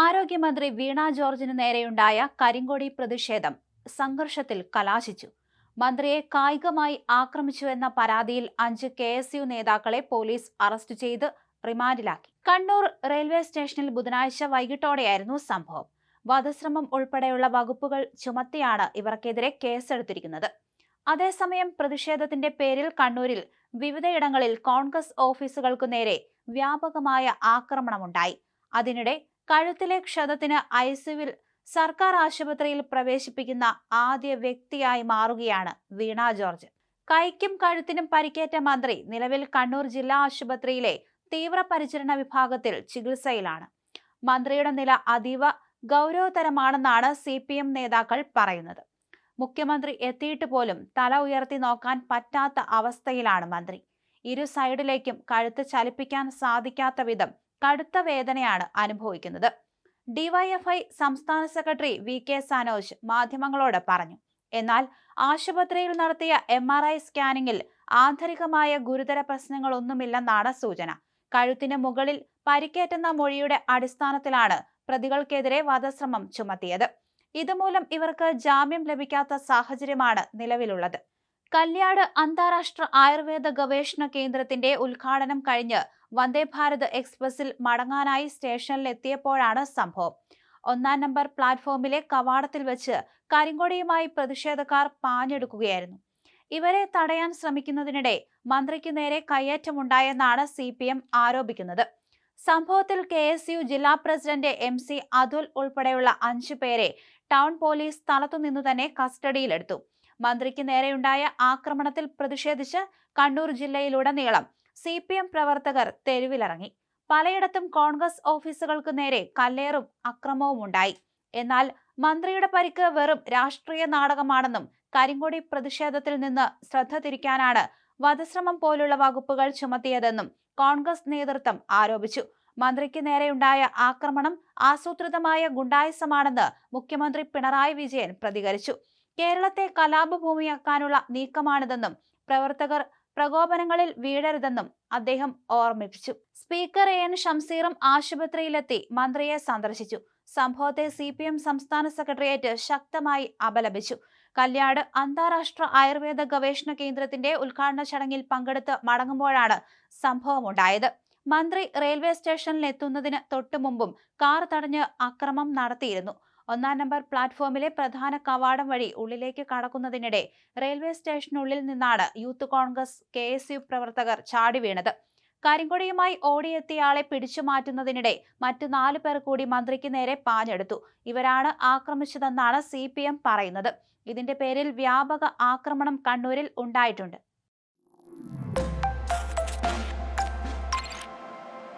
ആരോഗ്യമന്ത്രി വീണ ജോർജിന് നേരെയുണ്ടായ കരിങ്കൊടി പ്രതിഷേധം സംഘർഷത്തിൽ കലാശിച്ചു. മന്ത്രിയെ കായികമായി ആക്രമിച്ചുവെന്ന പരാതിയിൽ 5 KSU നേതാക്കളെ പോലീസ് അറസ്റ്റ് ചെയ്ത് റിമാൻഡിലാക്കി. കണ്ണൂർ റെയിൽവേ സ്റ്റേഷനിൽ ബുധനാഴ്ച വൈകിട്ടോടെയായിരുന്നു സംഭവം. വധശ്രമം ഉൾപ്പെടെയുള്ള വകുപ്പുകൾ ചുമത്തിയാണ് ഇവർക്കെതിരെ കേസെടുത്തിരിക്കുന്നത്. അതേസമയം പ്രതിഷേധത്തിന്റെ പേരിൽ കണ്ണൂരിൽ വിവിധയിടങ്ങളിൽ കോൺഗ്രസ് ഓഫീസുകൾക്കു നേരെ വ്യാപകമായ ആക്രമണമുണ്ടായി. അതിനിടെ കഴുത്തിലെ ക്ഷതത്തിന് ICUവിൽ സർക്കാർ ആശുപത്രിയിൽ പ്രവേശിപ്പിക്കുന്ന ആദ്യ വ്യക്തിയായി മാറുകയാണ് വീണ ജോർജ്. കൈക്കും കഴുത്തിനും പരിക്കേറ്റ മന്ത്രി നിലവിൽ കണ്ണൂർ ജില്ലാ ആശുപത്രിയിലെ തീവ്രപരിചരണ വിഭാഗത്തിൽ ചികിത്സയിലാണ്. മന്ത്രിയുടെ നില അതീവ ഗൗരവതരമാണെന്നാണ് CPM നേതാക്കൾ പറയുന്നത്. മുഖ്യമന്ത്രി എത്തിയിട്ട് പോലും തല ഉയർത്തി നോക്കാൻ പറ്റാത്ത അവസ്ഥയിലാണ് മന്ത്രി. ഇരു സൈഡിലേക്കും കഴുത്ത് ചലിപ്പിക്കാൻ സാധിക്കാത്ത വിധം കടുത്ത വേദനയാണ് അനുഭവിക്കുന്നത്. DYFI സംസ്ഥാന സെക്രട്ടറി VK സനോജ് മാധ്യമങ്ങളോട് പറഞ്ഞു. എന്നാൽ ആശുപത്രിയിൽ നടത്തിയ MRI സ്കാനിങ്ങിൽ ആന്തരികമായ ഗുരുതര പ്രശ്നങ്ങളൊന്നുമില്ലെന്നാണ് സൂചന. കഴുത്തിന് മുകളിൽ പരിക്കേറ്റെന്ന മൊഴിയുടെ അടിസ്ഥാനത്തിലാണ് പ്രതികൾക്കെതിരെ വധശ്രമം ചുമത്തിയത്. ഇതുമൂലം ഇവർക്ക് ജാമ്യം ലഭിക്കാത്ത സാഹചര്യമാണ് നിലവിലുള്ളത്. കല്യാട് അന്താരാഷ്ട്ര ആയുർവേദ ഗവേഷണ കേന്ദ്രത്തിന്റെ ഉദ്ഘാടനം കഴിഞ്ഞ് വന്ദേ ഭാരത് എക്സ്പ്രസിൽ മടങ്ങാനായി സ്റ്റേഷനിലെത്തിയപ്പോഴാണ് സംഭവം. 1-ാം നമ്പർ പ്ലാറ്റ്ഫോമിലെ കവാടത്തിൽ വെച്ച് കരിങ്കൊടിയുമായി പ്രതിഷേധക്കാർ പാഞ്ഞെടുക്കുകയായിരുന്നു. ഇവരെ തടയാൻ ശ്രമിക്കുന്നതിനിടെ മന്ത്രിക്ക് നേരെ കയ്യേറ്റമുണ്ടായെന്നാണ് CPM ആരോപിക്കുന്നത്. സംഭവത്തിൽ KSU ജില്ലാ പ്രസിഡന്റ് MC അതുൽ ഉൾപ്പെടെയുള്ള 5 പേരെ ടൗൺ പോലീസ് സ്ഥലത്തുനിന്നു തന്നെ കസ്റ്റഡിയിലെടുത്തു. മന്ത്രിക്ക് നേരെയുണ്ടായ ആക്രമണത്തിൽ പ്രതിഷേധിച്ച് കണ്ണൂർ ജില്ലയിലുടനീളം CPM പ്രവർത്തകർ തെരുവിലിറങ്ങി. പലയിടത്തും കോൺഗ്രസ് ഓഫീസുകൾക്ക് നേരെ കല്ലേറും അക്രമവും ഉണ്ടായി. എന്നാൽ മന്ത്രിയുടെ പരിക്ക് വെറും രാഷ്ട്രീയ നാടകമാണെന്നും കരിങ്കൊടി പ്രതിഷേധത്തിൽ നിന്ന് ശ്രദ്ധ തിരിക്കാനാണ് വധശ്രമം പോലുള്ള വകുപ്പുകൾ ചുമത്തിയതെന്നും കോൺഗ്രസ് നേതൃത്വം ആരോപിച്ചു. മന്ത്രിക്ക് നേരെയുണ്ടായ ആക്രമണം ആസൂത്രിതമായ ഗുണ്ടായിസമാണെന്ന് മുഖ്യമന്ത്രി പിണറായി വിജയൻ പ്രതികരിച്ചു. കേരളത്തെ കലാപഭൂമിയാക്കാനുള്ള നീക്കമാണിതെന്നും പ്രവർത്തകർ പ്രകോപനങ്ങളിൽ വീഴരുതെന്നും അദ്ദേഹം ഓർമ്മിപ്പിച്ചു. സ്പീക്കർ AN ഷംസീറും ആശുപത്രിയിലെത്തി മന്ത്രിയെ സന്ദർശിച്ചു. സംഭവത്തെ CPM സംസ്ഥാന സെക്രട്ടേറിയറ്റ് ശക്തമായി അപലപിച്ചു. കല്യാട് അന്താരാഷ്ട്ര ആയുർവേദ ഗവേഷണ കേന്ദ്രത്തിന്റെ ഉദ്ഘാടന ചടങ്ങിൽ പങ്കെടുത്ത് മടങ്ങുമ്പോഴാണ് സംഭവമുണ്ടായത്. മന്ത്രി റെയിൽവേ സ്റ്റേഷനിൽ എത്തുന്നതിന് തൊട്ടു മുമ്പും കാർ തടഞ്ഞ് അക്രമം നടത്തിയിരുന്നു. 1-ാം നമ്പർ പ്ലാറ്റ്ഫോമിലെ പ്രധാന കവാടം വഴി ഉള്ളിലേക്ക് കടക്കുന്നതിനിടെ റെയിൽവേ സ്റ്റേഷനുള്ളിൽ നിന്നാണ് യൂത്ത് കോൺഗ്രസ് KSU പ്രവർത്തകർ ചാടി വീണത്. കരിങ്കൊടിയുമായി ഓടിയെത്തിയയാളെ പിടിച്ചു മാറ്റുന്നതിനിടെ മറ്റു 4 പേർ കൂടി മന്ത്രിക്ക് നേരെ പാഞ്ഞെടുത്തു. ഇവരാണ് ആക്രമിച്ചതെന്നാണ് CPM പറയുന്നത്. ഇതിന്റെ പേരിൽ വ്യാപക ആക്രമണം കണ്ണൂരിൽ ഉണ്ടായിട്ടുണ്ട്.